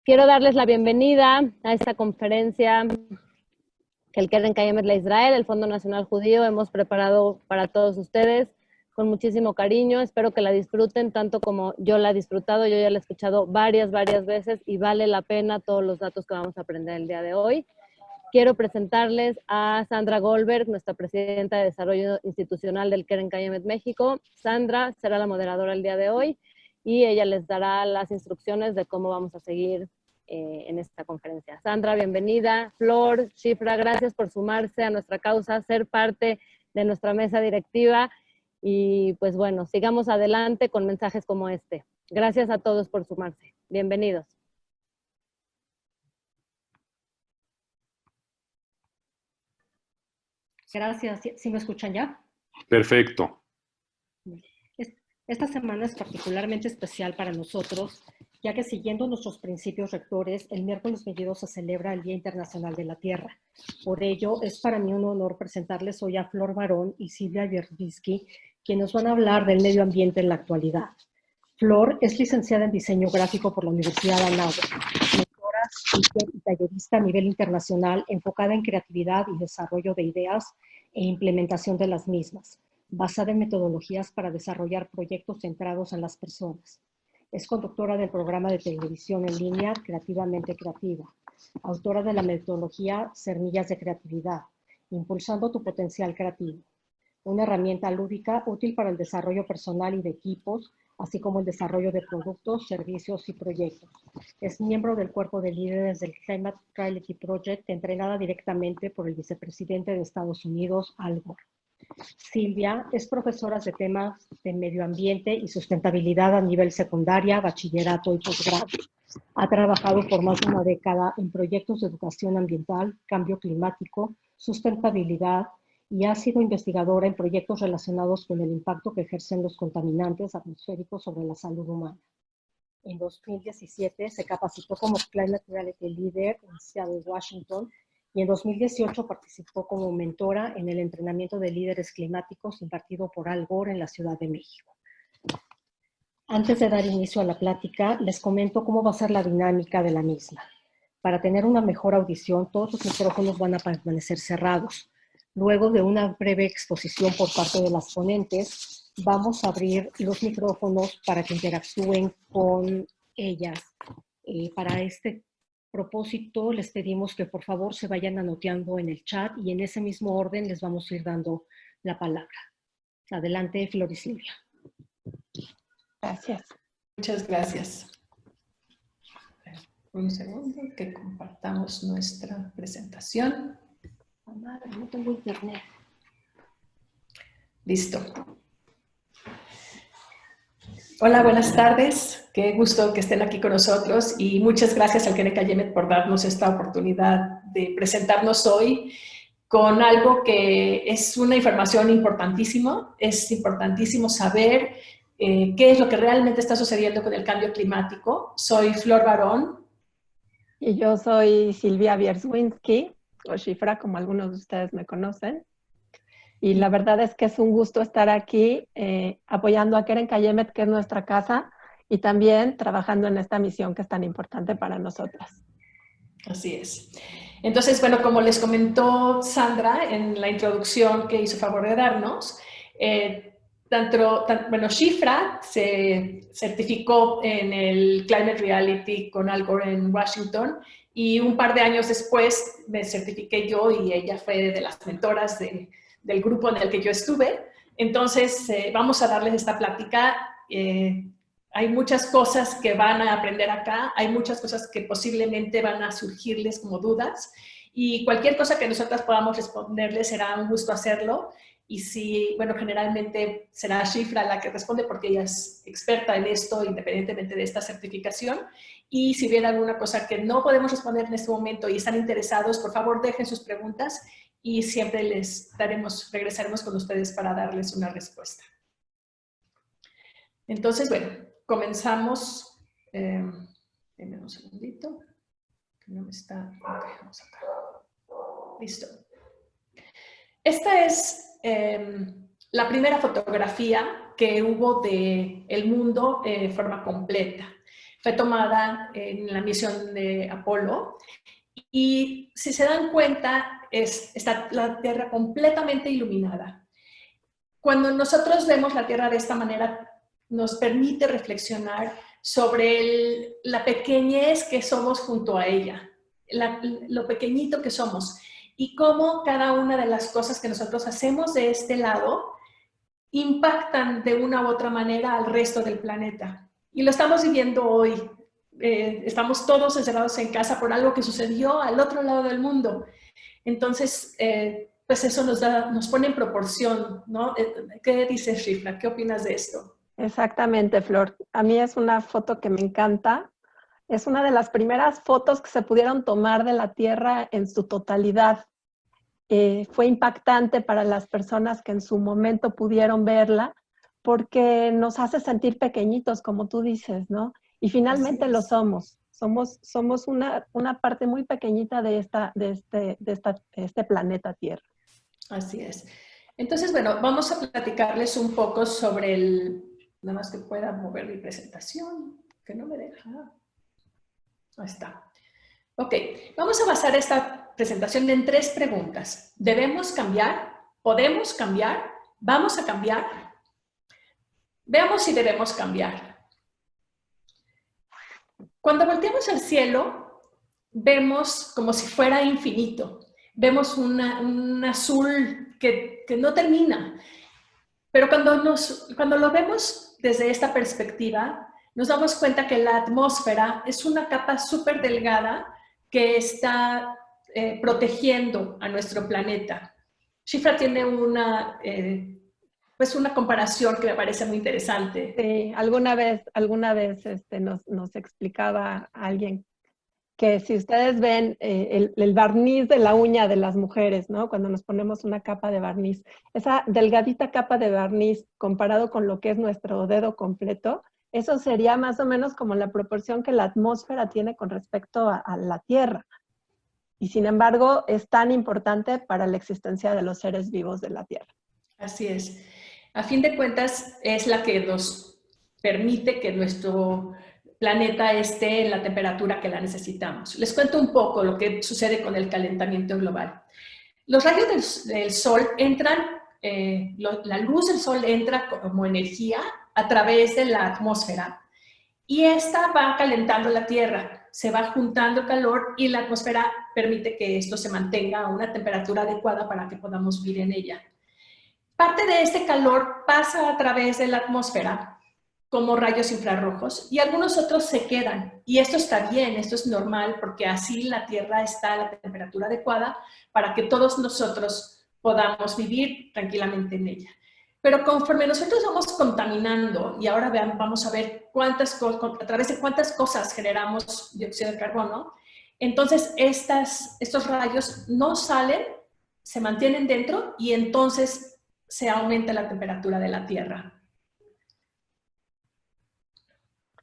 Quiero darles la bienvenida a esta conferencia que el Keren Kayemet LeIsrael, el Fondo Nacional Judío, hemos preparado para todos ustedes con muchísimo cariño. Espero que la disfruten tanto como yo la he disfrutado. Yo ya la he escuchado varias veces y vale la pena todos los datos que vamos a aprender el día de hoy. Quiero presentarles a Sandra Goldberg, nuestra presidenta de Desarrollo Institucional del Keren Kayemet México. Sandra será la moderadora el día de hoy y ella les dará las instrucciones de cómo vamos a seguir en esta conferencia. Sandra, bienvenida. Flor, Shifra, gracias por sumarse a nuestra causa, ser parte de nuestra mesa directiva y pues bueno, sigamos adelante con mensajes como este. Gracias a todos por sumarse. Bienvenidos. Gracias. ¿Sí me escuchan ya? Perfecto. Esta semana es particularmente especial para nosotros, ya que siguiendo nuestros principios rectores, el miércoles 22 se celebra el Día Internacional de la Tierra. Por ello, es para mí un honor presentarles hoy a Flor Barón y Silvia Wierzbicki, quienes nos van a hablar del medio ambiente en la actualidad. Flor es licenciada en Diseño Gráfico por la Universidad de Anáhuac, mentora, speaker y tallerista a nivel internacional, enfocada en creatividad y desarrollo de ideas e implementación de las mismas, basada en metodologías para desarrollar proyectos centrados en las personas. Es conductora del programa de televisión en línea Creativamente Creativa, autora de la metodología Semillas de Creatividad, Impulsando tu Potencial Creativo, una herramienta lúdica útil para el desarrollo personal y de equipos, así como el desarrollo de productos, servicios y proyectos. Es miembro del cuerpo de líderes del Climate Reality Project, entrenada directamente por el vicepresidente de Estados Unidos, Al Gore. Silvia es profesora de temas de medio ambiente y sustentabilidad a nivel secundaria, bachillerato y posgrado. Ha trabajado por más de una década en proyectos de educación ambiental, cambio climático, sustentabilidad y ha sido investigadora en proyectos relacionados con el impacto que ejercen los contaminantes atmosféricos sobre la salud humana. En 2017 se capacitó como Climate Reality Leader en Seattle, Washington, y en 2018 participó como mentora en el entrenamiento de líderes climáticos impartido por Al Gore en la Ciudad de México. Antes de dar inicio a la plática, les comento cómo va a ser la dinámica de la misma. Para tener una mejor audición, todos los micrófonos van a permanecer cerrados. Luego de una breve exposición por parte de las ponentes, vamos a abrir los micrófonos para que interactúen con ellas. Para este propósito, les pedimos que por favor se vayan anoteando en el chat y en ese mismo orden les vamos a ir dando la palabra. Adelante, Flor y Silvia. Gracias. Muchas gracias. Un segundo que compartamos nuestra presentación. No tengo internet. Listo. Hola, buenas tardes. Qué gusto que estén aquí con nosotros y muchas gracias al Keren Kayemet por darnos esta oportunidad de presentarnos hoy con algo que es una información importantísima. Es importantísimo saber qué es lo que realmente está sucediendo con el cambio climático. Soy Flor Barón. Y yo soy Silvia Wierzbicki, o Shifra, como algunos de ustedes me conocen. Y la verdad es que es un gusto estar aquí apoyando a Keren Kayemet, que es nuestra casa, y también trabajando en esta misión que es tan importante para nosotras. Así es. Entonces, bueno, como les comentó Sandra en la introducción que hizo favor de darnos, Shifra se certificó en el Climate Reality con Al Gore en Washington y un par de años después me certifiqué yo y ella fue de las mentoras del grupo en el que yo estuve. Entonces, vamos a darles esta plática. Hay muchas cosas que van a aprender acá, hay muchas cosas que posiblemente van a surgirles como dudas y cualquier cosa que nosotras podamos responderles será un gusto hacerlo. Y si, bueno, generalmente será Shifra la que responde porque ella es experta en esto independientemente de esta certificación. Y si hubiera alguna cosa que no podemos responder en este momento y están interesados, por favor dejen sus preguntas y siempre regresaremos con ustedes para darles una respuesta. Entonces, bueno, comenzamos. Denme un segundito, que no me está... Ok, vamos acá. Listo. Esta es la primera fotografía que hubo del mundo de forma completa. fue tomada en la misión de Apolo. Y si se dan cuenta, está la Tierra completamente iluminada. Cuando nosotros vemos la Tierra de esta manera, nos permite reflexionar sobre la pequeñez que somos junto a ella, lo pequeñito que somos, y cómo cada una de las cosas que nosotros hacemos de este lado impactan de una u otra manera al resto del planeta. Y lo estamos viviendo hoy. Estamos todos encerrados en casa por algo que sucedió al otro lado del mundo. Entonces, pues eso nos pone en proporción, ¿no? ¿Qué dices, Shifra? ¿Qué opinas de esto? Exactamente, Flor. A mí es una foto que me encanta. Es una de las primeras fotos que se pudieron tomar de la Tierra en su totalidad. Fue impactante para las personas que en su momento pudieron verla, porque nos hace sentir pequeñitos, como tú dices, ¿no? Y finalmente lo somos. Somos una parte muy pequeñita de este planeta Tierra. Así es. Entonces, bueno, vamos a platicarles un poco sobre nada más que pueda mover mi presentación, que no me deja. Ahí está. Ok, vamos a basar esta presentación en 3 preguntas. ¿Debemos cambiar? ¿Podemos cambiar? ¿Vamos a cambiar? Veamos si debemos cambiar. Cuando volteamos al cielo, vemos como si fuera infinito. Vemos un azul que no termina. Pero cuando lo vemos desde esta perspectiva, nos damos cuenta que la atmósfera es una capa súper delgada que está protegiendo a nuestro planeta. Shifra tiene una comparación que me parece muy interesante. Sí, alguna vez nos explicaba alguien que si ustedes ven el barniz de la uña de las mujeres, ¿no? Cuando nos ponemos una capa de barniz, esa delgadita capa de barniz comparado con lo que es nuestro dedo completo, eso sería más o menos como la proporción que la atmósfera tiene con respecto a la Tierra. Y sin embargo, es tan importante para la existencia de los seres vivos de la Tierra. Así es. A fin de cuentas, es la que nos permite que nuestro planeta esté en la temperatura que la necesitamos. Les cuento un poco lo que sucede con el calentamiento global. Los rayos del sol entran, la luz del sol entra como energía a través de la atmósfera y esta va calentando la Tierra, se va juntando calor y la atmósfera permite que esto se mantenga a una temperatura adecuada para que podamos vivir en ella. Parte de este calor pasa a través de la atmósfera como rayos infrarrojos y algunos otros se quedan. Y esto está bien, esto es normal porque así la Tierra está a la temperatura adecuada para que todos nosotros podamos vivir tranquilamente en ella. Pero conforme nosotros vamos contaminando, y ahora vamos a ver a través de cuántas cosas generamos dióxido de carbono, entonces estos rayos no salen, se mantienen dentro y entonces se aumenta la temperatura de la Tierra.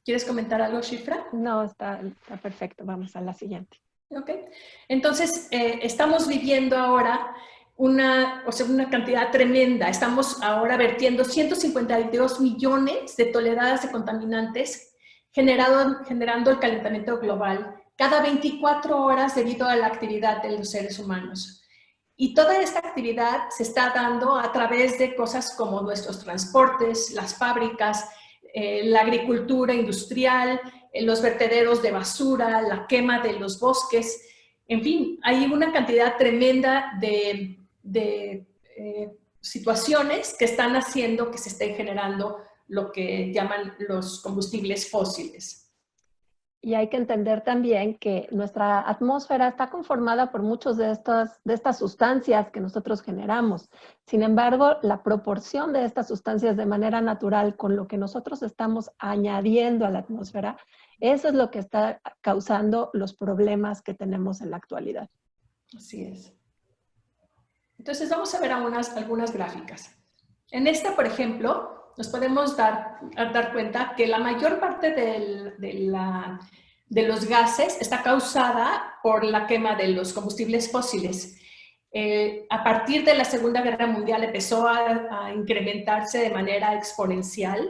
¿Quieres comentar algo, Shifra? No, está perfecto. Vamos a la siguiente. Ok. Entonces, estamos viviendo ahora una cantidad tremenda. Estamos ahora vertiendo 152 millones de toneladas de contaminantes generando el calentamiento global cada 24 horas debido a la actividad de los seres humanos. Y toda esta actividad se está dando a través de cosas como nuestros transportes, las fábricas, la agricultura industrial, los vertederos de basura, la quema de los bosques. En fin, hay una cantidad tremenda de situaciones que están haciendo que se estén generando lo que llaman los combustibles fósiles. Y hay que entender también que nuestra atmósfera está conformada por muchas de estas sustancias que nosotros generamos. Sin embargo, la proporción de estas sustancias de manera natural con lo que nosotros estamos añadiendo a la atmósfera, eso es lo que está causando los problemas que tenemos en la actualidad. Así es. Entonces vamos a ver algunas gráficas. En esta, por ejemplo, nos podemos dar cuenta que la mayor parte de los gases está causada por la quema de los combustibles fósiles. A partir de la Segunda Guerra Mundial empezó a incrementarse de manera exponencial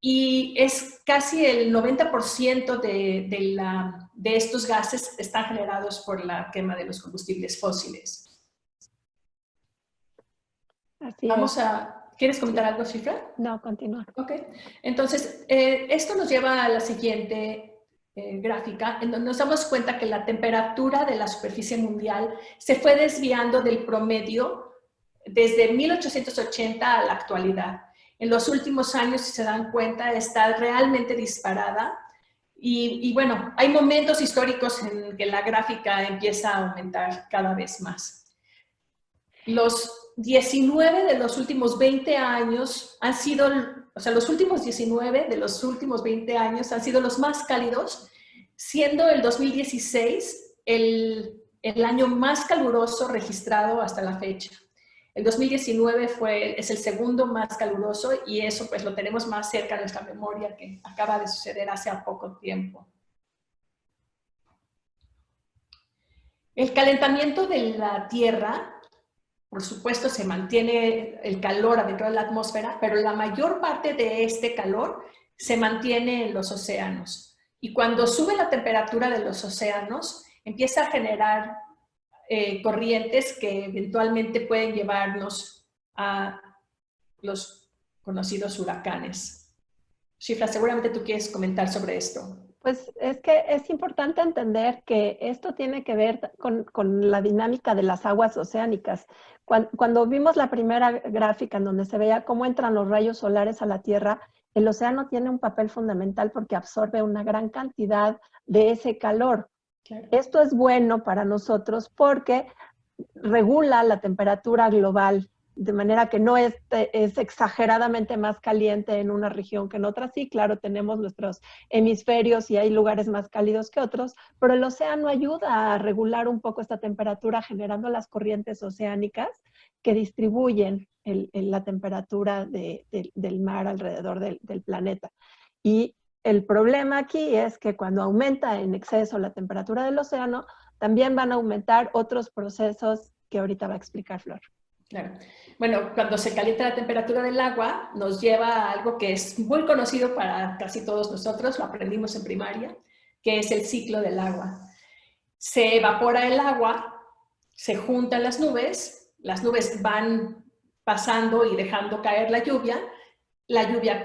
y es casi el 90% de estos gases están generados por la quema de los combustibles fósiles. Así es. ¿Quieres comentar algo, Shifra? No, continúa. Ok, entonces esto nos lleva a la siguiente gráfica, en donde nos damos cuenta que la temperatura de la superficie mundial se fue desviando del promedio desde 1880 a la actualidad. En los últimos años, si se dan cuenta, está realmente disparada. Y bueno, hay momentos históricos en que la gráfica empieza a aumentar cada vez más. Los 19 de los últimos 20 años han sido, o sea, los últimos 19 de los últimos 20 años han sido los más cálidos, siendo el 2016 el año más caluroso registrado hasta la fecha. El 2019 es el segundo más caluroso y eso pues lo tenemos más cerca de nuestra memoria, que acaba de suceder hace poco tiempo. El calentamiento de la Tierra, por supuesto, se mantiene el calor adentro de la atmósfera, pero la mayor parte de este calor se mantiene en los océanos. Y cuando sube la temperatura de los océanos, empieza a generar corrientes que eventualmente pueden llevarnos a los conocidos huracanes. Shifra, seguramente tú quieres comentar sobre esto. Pues es que es importante entender que esto tiene que ver con la dinámica de las aguas oceánicas. Cuando vimos la primera gráfica en donde se veía cómo entran los rayos solares a la Tierra, el océano tiene un papel fundamental porque absorbe una gran cantidad de ese calor. Claro. Esto es bueno para nosotros porque regula la temperatura global, de manera que no es exageradamente más caliente en una región que en otra. Sí, claro, tenemos nuestros hemisferios y hay lugares más cálidos que otros, pero el océano ayuda a regular un poco esta temperatura generando las corrientes oceánicas que distribuyen la temperatura del mar alrededor del planeta. Y el problema aquí es que cuando aumenta en exceso la temperatura del océano, también van a aumentar otros procesos que ahorita va a explicar Flor. Claro. Bueno, cuando se calienta la temperatura del agua, nos lleva a algo que es muy conocido para casi todos nosotros, lo aprendimos en primaria, que es el ciclo del agua. Se evapora el agua, se juntan las nubes van pasando y dejando caer la lluvia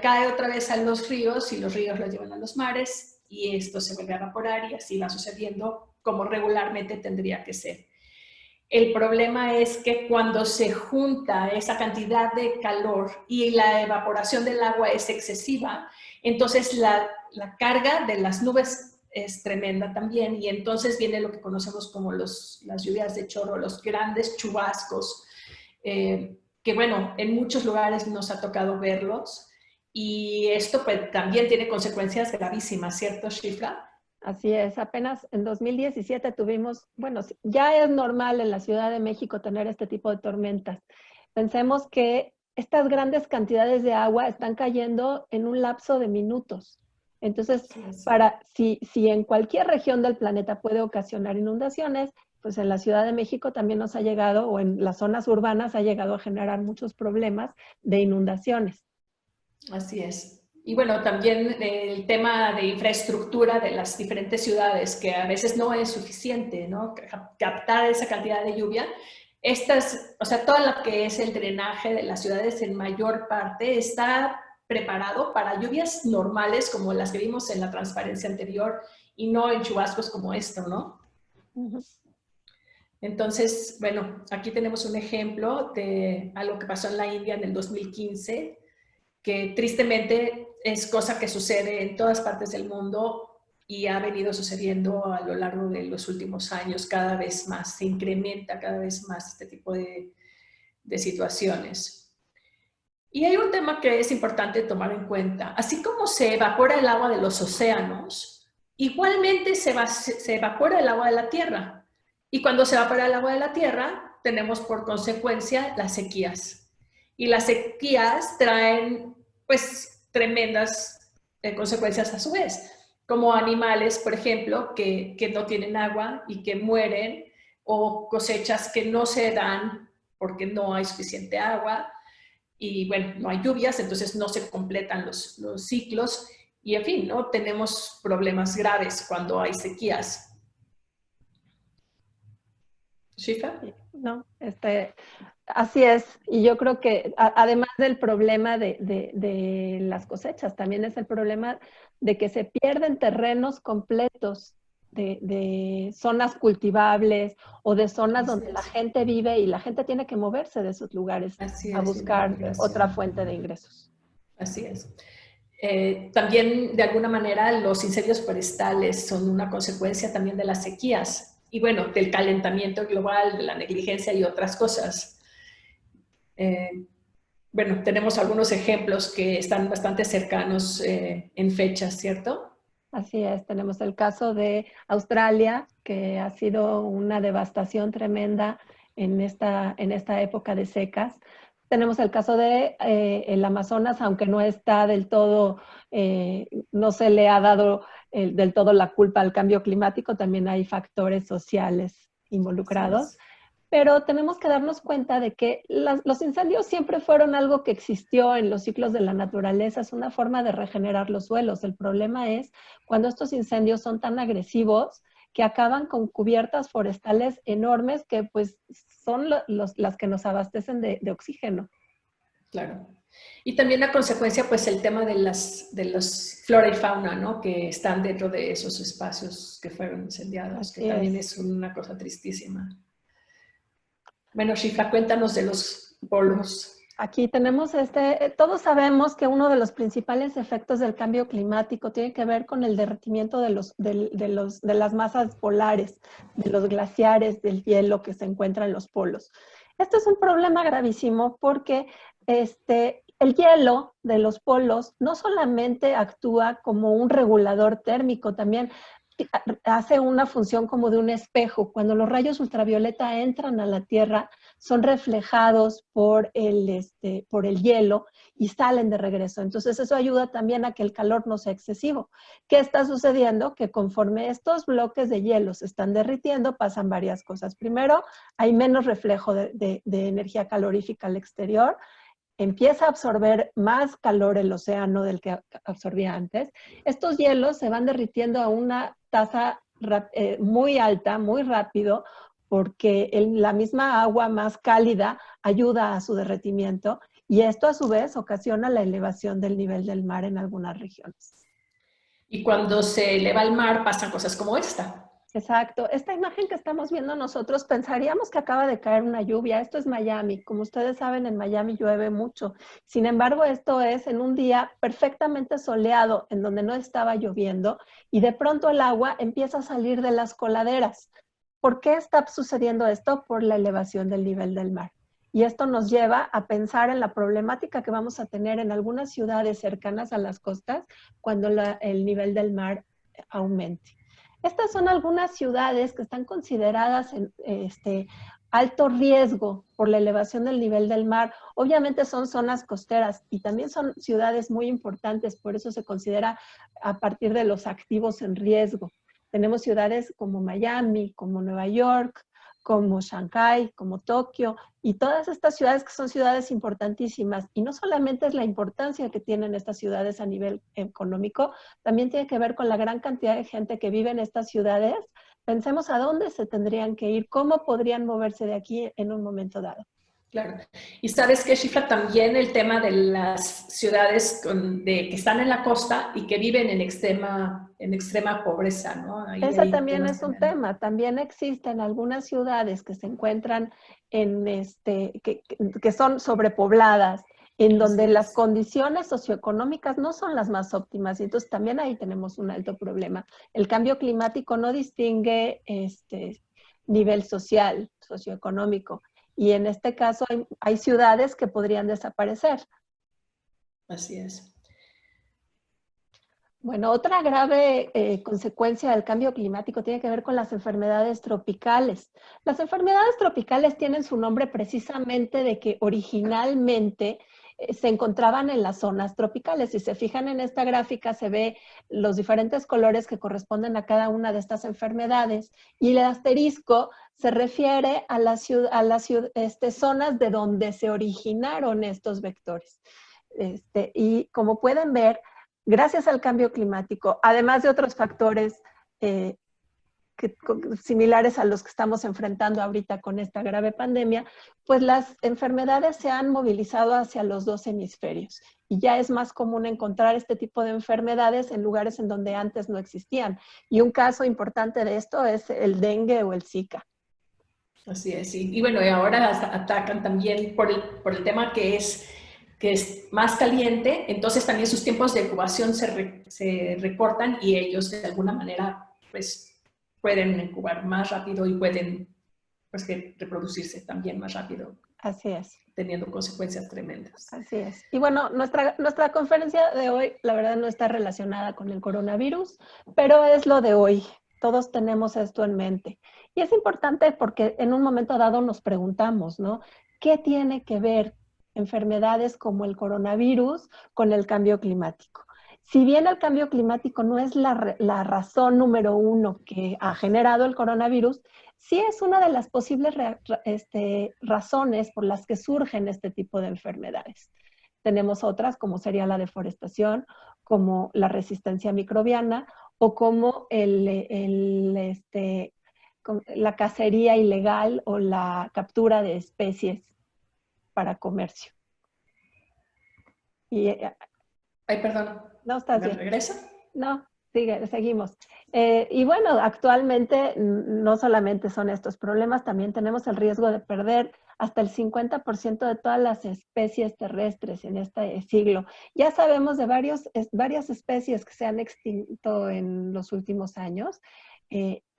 cae otra vez a los ríos y los ríos lo llevan a los mares y esto se vuelve a evaporar y así va sucediendo como regularmente tendría que ser. El problema es que cuando se junta esa cantidad de calor y la evaporación del agua es excesiva, entonces la carga de las nubes es tremenda también y entonces viene lo que conocemos como las lluvias de chorro, los grandes chubascos, que bueno, en muchos lugares nos ha tocado verlos y esto pues también tiene consecuencias gravísimas, ¿cierto, Shifra? Así es, apenas en 2017 tuvimos, bueno, ya es normal en la Ciudad de México tener este tipo de tormentas. Pensemos que estas grandes cantidades de agua están cayendo en un lapso de minutos. Entonces, si en cualquier región del planeta puede ocasionar inundaciones, pues en la Ciudad de México también nos ha llegado, o en las zonas urbanas ha llegado a generar muchos problemas de inundaciones. Así es. Y bueno, también el tema de infraestructura de las diferentes ciudades, que a veces no es suficiente, ¿no? Captar esa cantidad de lluvia. O sea, todo lo que es el drenaje de las ciudades en mayor parte está preparado para lluvias normales como las que vimos en la transparencia anterior y no en chubascos como esto, ¿no? Uh-huh. Entonces, bueno, aquí tenemos un ejemplo de algo que pasó en la India en el 2015, que tristemente es cosa que sucede en todas partes del mundo y ha venido sucediendo a lo largo de los últimos años cada vez más, se incrementa cada vez más este tipo de situaciones. Y hay un tema que es importante tomar en cuenta. Así como se evapora el agua de los océanos, igualmente se evapora el agua de la tierra. Y cuando se evapora el agua de la tierra, tenemos por consecuencia las sequías. Y las sequías traen, pues, tremendas consecuencias a su vez, como animales, por ejemplo, que no tienen agua y que mueren, o cosechas que no se dan porque no hay suficiente agua, y bueno, no hay lluvias, entonces no se completan los ciclos y en fin, ¿no? Tenemos problemas graves cuando hay sequías. ¿Shifa? No, así es. Y yo creo que además del problema de las cosechas, también es el problema de que se pierden terrenos completos de zonas cultivables o de zonas donde la gente vive y la gente tiene que moverse de esos lugares Así a es, buscar otra fuente de ingresos. así es. También, de alguna manera, los incendios forestales son una consecuencia también de las sequías y, bueno, del calentamiento global, de la negligencia y otras cosas. Bueno, tenemos algunos ejemplos que están bastante cercanos en fechas, ¿cierto? Así es, tenemos el caso de Australia, que ha sido una devastación tremenda en esta época de secas. Tenemos el caso de el Amazonas, aunque no está del todo, no se le ha dado del todo la culpa al cambio climático, también hay factores sociales involucrados. Pero tenemos que darnos cuenta de que los incendios siempre fueron algo que existió en los ciclos de la naturaleza, es una forma de regenerar los suelos. El problema es cuando estos incendios son tan agresivos que acaban con cubiertas forestales enormes que pues son las que nos abastecen de oxígeno. Claro. Y también a consecuencia, pues el tema de los flora y fauna, ¿no? Que están dentro de esos espacios que fueron incendiados, que también es una cosa tristísima. Bueno, Shifa, cuéntanos de los polos. Aquí tenemos todos sabemos que uno de los principales efectos del cambio climático tiene que ver con el derretimiento de las masas polares, de los glaciares, del hielo que se encuentra en los polos. Esto es un problema gravísimo porque el hielo de los polos no solamente actúa como un regulador térmico, también hace una función como de un espejo. Cuando los rayos ultravioleta entran a la Tierra, son reflejados por el hielo y salen de regreso. Entonces eso ayuda también a que el calor no sea excesivo. ¿Qué está sucediendo? Que conforme estos bloques de hielo se están derritiendo, pasan varias cosas. Primero, hay menos reflejo de energía calorífica al exterior. Empieza a absorber más calor el océano del que absorbía antes. Estos hielos se van derritiendo a una tasa muy alta, muy rápido, porque la misma agua más cálida ayuda a su derretimiento y esto a su vez ocasiona la elevación del nivel del mar en algunas regiones. Y cuando se eleva el mar pasan cosas como esta. Exacto. Esta imagen que estamos viendo nosotros, pensaríamos que acaba de caer una lluvia. Esto es Miami. Como ustedes saben, en Miami llueve mucho. Sin embargo, esto es en un día perfectamente soleado, en donde no estaba lloviendo, y de pronto el agua empieza a salir de las coladeras. ¿Por qué está sucediendo esto? Por la elevación del nivel del mar. Y esto nos lleva a pensar en la problemática que vamos a tener en algunas ciudades cercanas a las costas cuando el nivel del mar aumente. Estas son algunas ciudades que están consideradas en alto riesgo por la elevación del nivel del mar. Obviamente son zonas costeras y también son ciudades muy importantes, por eso se considera a partir de los activos en riesgo. Tenemos ciudades como Miami, como Nueva York, como Shanghái, como Tokio, y todas estas ciudades que son ciudades importantísimas. Y no solamente es la importancia que tienen estas ciudades a nivel económico, también tiene que ver con la gran cantidad de gente que vive en estas ciudades. Pensemos a dónde se tendrían que ir, cómo podrían moverse de aquí en un momento dado. Claro. Y sabes que, Shifa, también el tema de las ciudades que están en la costa y que viven en extrema pobreza, ¿no? Ese también es un tema. También existen algunas ciudades que se encuentran que son sobrepobladas, en donde las condiciones socioeconómicas no son las más óptimas. Y entonces también ahí tenemos un alto problema. El cambio climático no distingue nivel social, socioeconómico. Y en este caso hay ciudades que podrían desaparecer. Así es. Bueno, otra grave consecuencia del cambio climático tiene que ver con las enfermedades tropicales. Las enfermedades tropicales tienen su nombre precisamente de que originalmente se encontraban en las zonas tropicales. Si se fijan en esta gráfica, se ve los diferentes colores que corresponden a cada una de estas enfermedades, y el asterisco se refiere a las zonas de donde se originaron estos vectores. Y como pueden ver, gracias al cambio climático, además de otros factores similares a los que estamos enfrentando ahorita con esta grave pandemia, pues las enfermedades se han movilizado hacia los dos hemisferios y ya es más común encontrar este tipo de enfermedades en lugares en donde antes no existían. Y un caso importante de esto es el dengue o el Zika. Así es, sí. Y bueno, y ahora atacan también por el tema que es más caliente, entonces también sus tiempos de incubación se recortan y ellos de alguna manera pues pueden incubar más rápido y pueden pues, reproducirse también más rápido. Así es. Teniendo consecuencias tremendas. Así es. Y bueno, nuestra conferencia de hoy, la verdad, no está relacionada con el coronavirus, pero es lo de hoy. Todos tenemos esto en mente. Y es importante porque en un momento dado nos preguntamos, ¿no? ¿Qué tiene que ver enfermedades como el coronavirus con el cambio climático? Si bien el cambio climático no es la razón número uno que ha generado el coronavirus, sí es una de las posibles razones por las que surgen este tipo de enfermedades. Tenemos otras, como sería la deforestación, como la resistencia microbiana o como la cacería ilegal o la captura de especies para comercio. Y, ay, perdón. No, estás bien. ¿Regresa? No, seguimos. Y bueno, actualmente no solamente son estos problemas, también tenemos el riesgo de perder hasta el 50% de todas las especies terrestres en este siglo. Ya sabemos de varias especies que se han extinto en los últimos años.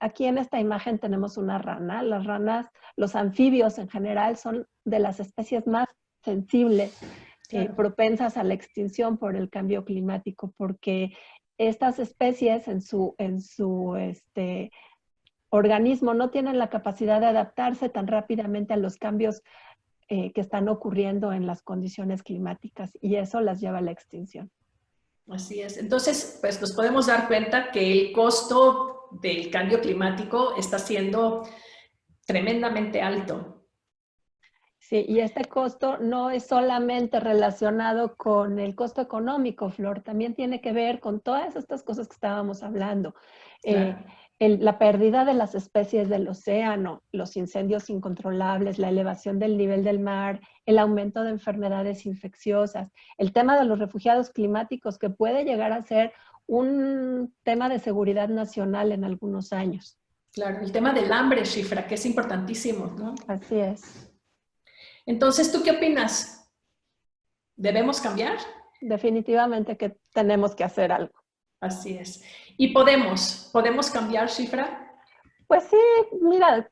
Aquí en esta imagen tenemos una rana. Las ranas, los anfibios en general, son de las especies más sensibles, propensas a la extinción por el cambio climático, porque estas especies en su organismo no tienen la capacidad de adaptarse tan rápidamente a los cambios que están ocurriendo en las condiciones climáticas, y eso las lleva a la extinción. Así es. Entonces, pues nos podemos dar cuenta que el costo del cambio climático está siendo tremendamente alto. Sí, y este costo no es solamente relacionado con el costo económico, Flor, también tiene que ver con todas estas cosas que estábamos hablando. Claro. La pérdida de las especies del océano, los incendios incontrolables, la elevación del nivel del mar, el aumento de enfermedades infecciosas, el tema de los refugiados climáticos, que puede llegar a ser un tema de seguridad nacional en algunos años. Claro, el tema del hambre, Shifra, que es importantísimo, ¿no? Así es. Entonces, ¿tú qué opinas? ¿Debemos cambiar? Definitivamente que tenemos que hacer algo. Así es. ¿Y podemos cambiar, Shifra? Pues sí, mira,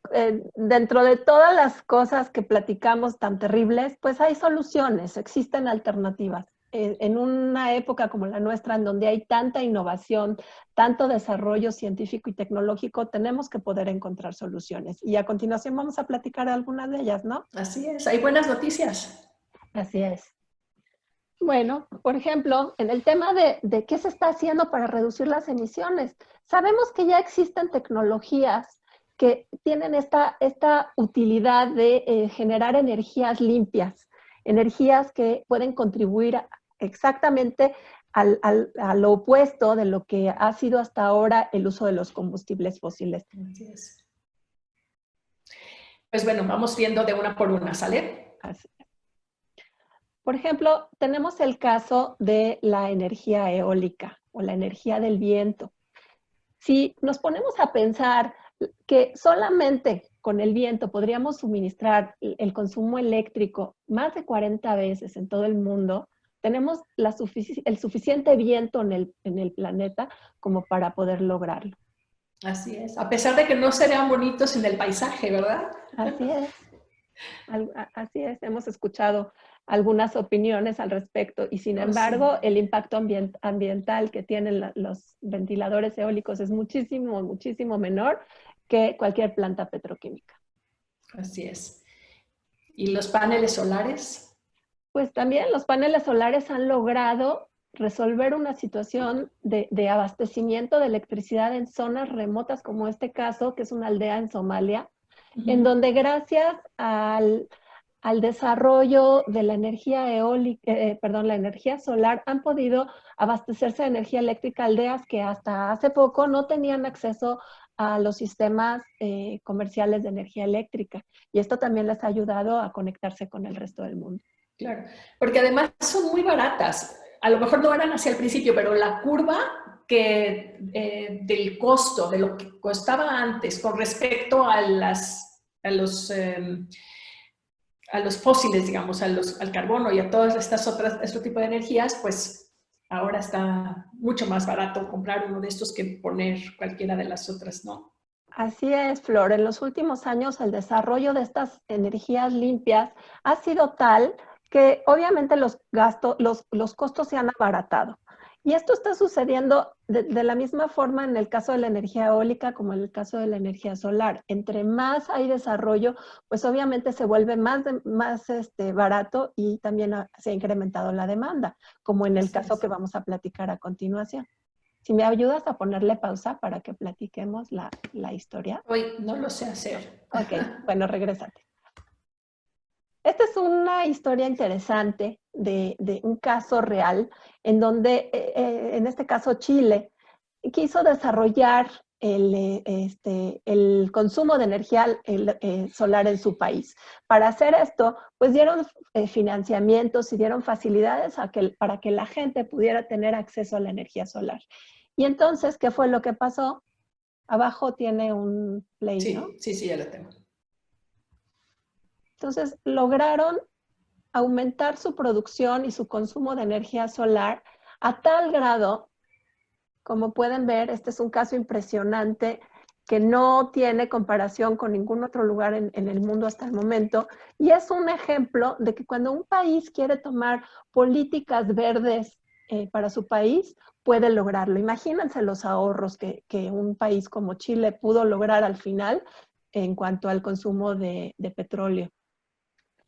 dentro de todas las cosas que platicamos tan terribles, pues hay soluciones, existen alternativas. En una época como la nuestra, en donde hay tanta innovación, tanto desarrollo científico y tecnológico, tenemos que poder encontrar soluciones. Y a continuación vamos a platicar algunas de ellas, ¿no? Así es, hay buenas noticias. Así es. Bueno, por ejemplo, en el tema de qué se está haciendo para reducir las emisiones, sabemos que ya existen tecnologías que tienen esta utilidad de generar energías limpias, energías que pueden contribuir exactamente a lo opuesto de lo que ha sido hasta ahora el uso de los combustibles fósiles. Así es. Pues bueno, vamos viendo de una por una, ¿sale? Así es. Por ejemplo, tenemos el caso de la energía eólica o la energía del viento. Si nos ponemos a pensar que solamente con el viento podríamos suministrar el consumo eléctrico más de 40 veces en todo el mundo, tenemos el suficiente viento en el planeta como para poder lograrlo. Así es, a pesar de que no se vean bonitos en el paisaje, ¿verdad? Así es. Así es, hemos escuchado algunas opiniones al respecto y sin embargo el impacto ambiental que tienen los ventiladores eólicos es muchísimo, muchísimo menor que cualquier planta petroquímica. Así es. ¿Y los paneles solares? Pues también los paneles solares han logrado resolver una situación de abastecimiento de electricidad en zonas remotas, como este caso, que es una aldea en Somalia, en donde gracias al desarrollo de la energía eólica, la energía solar, han podido abastecerse de energía eléctrica aldeas que hasta hace poco no tenían acceso a los sistemas comerciales de energía eléctrica. Y esto también les ha ayudado a conectarse con el resto del mundo. Claro, porque además son muy baratas. A lo mejor no eran así al principio, pero la curva del costo, de lo que costaba antes con respecto a los fósiles, digamos, al carbono y a todas estas otras, este tipo de energías, pues ahora está mucho más barato comprar uno de estos que poner cualquiera de las otras, ¿no? Así es, Flor. En los últimos años el desarrollo de estas energías limpias ha sido tal que obviamente los costos se han abaratado. Y esto está sucediendo de la misma forma en el caso de la energía eólica como en el caso de la energía solar. Entre más hay desarrollo, pues obviamente se vuelve más barato y también se ha incrementado la demanda, como en el caso que vamos a platicar a continuación. Si me ayudas a ponerle pausa para que platiquemos la historia. Hoy no lo sé hacer. Ok, bueno, regrésate. Esta es una historia interesante de un caso real en donde, en este caso, Chile quiso desarrollar el consumo de energía solar en su país. Para hacer esto, pues dieron financiamientos y dieron facilidades para que la gente pudiera tener acceso a la energía solar. Y entonces, ¿qué fue lo que pasó? Abajo tiene un play, sí, ¿no? Sí, ya lo tengo. Entonces, lograron aumentar su producción y su consumo de energía solar a tal grado, como pueden ver, este es un caso impresionante que no tiene comparación con ningún otro lugar en el mundo hasta el momento, y es un ejemplo de que cuando un país quiere tomar políticas verdes para su país, puede lograrlo. Imagínense los ahorros que un país como Chile pudo lograr al final en cuanto al consumo de petróleo.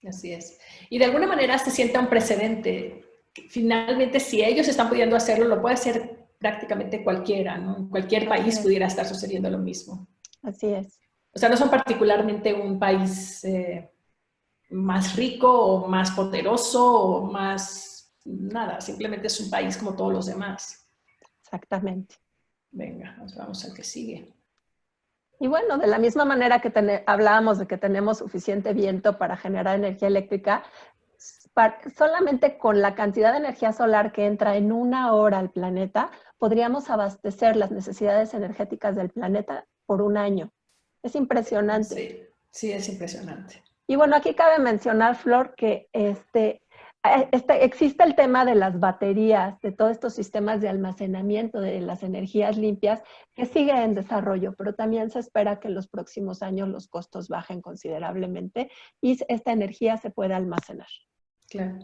Así es. Y de alguna manera se sienta un precedente. Finalmente, si ellos están pudiendo hacerlo, lo puede hacer prácticamente cualquiera, ¿no? En cualquier país pudiera estar sucediendo lo mismo. Así es. O sea, no son particularmente un país más rico o más poderoso o más nada, simplemente es un país como todos los demás. Exactamente. Venga, nos vamos al que sigue. Y bueno, de la misma manera que hablábamos de que tenemos suficiente viento para generar energía eléctrica, solamente con la cantidad de energía solar que entra en una hora al planeta, podríamos abastecer las necesidades energéticas del planeta por un año. Es impresionante. Sí, es impresionante. Y bueno, aquí cabe mencionar, Flor, que existe el tema de las baterías, de todos estos sistemas de almacenamiento de las energías limpias, que sigue en desarrollo, pero también se espera que en los próximos años los costos bajen considerablemente y esta energía se pueda almacenar. Claro.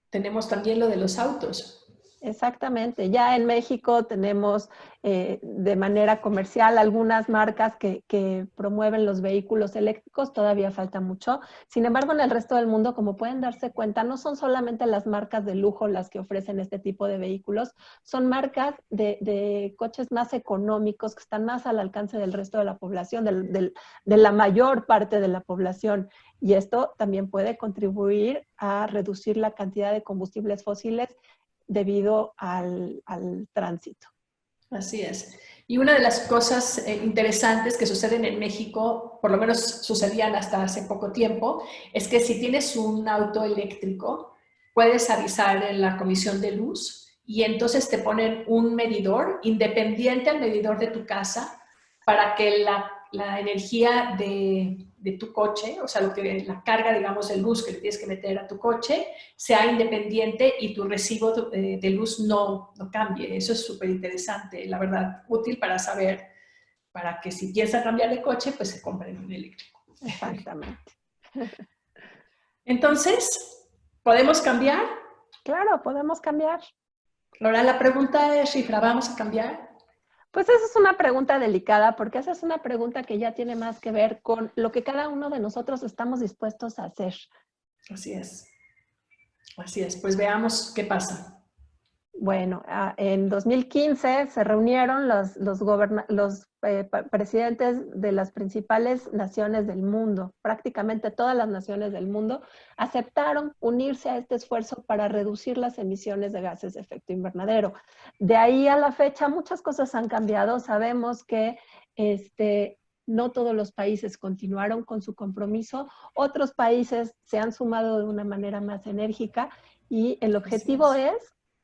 Tenemos también lo de los autos. Exactamente. Ya en México tenemos de manera comercial algunas marcas que promueven los vehículos eléctricos, todavía falta mucho. Sin embargo, en el resto del mundo, como pueden darse cuenta, no son solamente las marcas de lujo las que ofrecen este tipo de vehículos, son marcas de coches más económicos que están más al alcance del resto de la población, de la mayor parte de la población. Y esto también puede contribuir a reducir la cantidad de combustibles fósiles debido al tránsito. Así es. Y una de las cosas interesantes que suceden en México, por lo menos sucedían hasta hace poco tiempo, es que si tienes un auto eléctrico, puedes avisar en la comisión de luz y entonces te ponen un medidor independiente al medidor de tu casa para que la energía de tu coche, o sea, la carga, digamos, de luz que le tienes que meter a tu coche, sea independiente y tu recibo de luz no cambie. Eso es súper interesante, la verdad, útil para saber, para que si piensan cambiar de coche, pues se compren un eléctrico. Exactamente. Entonces, ¿podemos cambiar? Claro, podemos cambiar. Ahora la pregunta es, Shifra, ¿vamos a cambiar? Pues esa es una pregunta delicada, porque esa es una pregunta que ya tiene más que ver con lo que cada uno de nosotros estamos dispuestos a hacer. Así es. Así es. Pues veamos qué pasa. Bueno, en 2015 se reunieron los presidentes de las principales naciones del mundo. Prácticamente todas las naciones del mundo aceptaron unirse a este esfuerzo para reducir las emisiones de gases de efecto invernadero. De ahí a la fecha muchas cosas han cambiado. Sabemos que no todos los países continuaron con su compromiso. Otros países se han sumado de una manera más enérgica y el objetivo es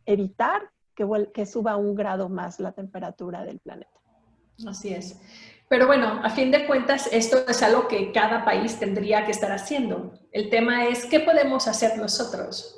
evitar que suba 1 grado más la temperatura del planeta. Así es. Pero bueno, a fin de cuentas, esto es algo que cada país tendría que estar haciendo. El tema es, ¿qué podemos hacer nosotros?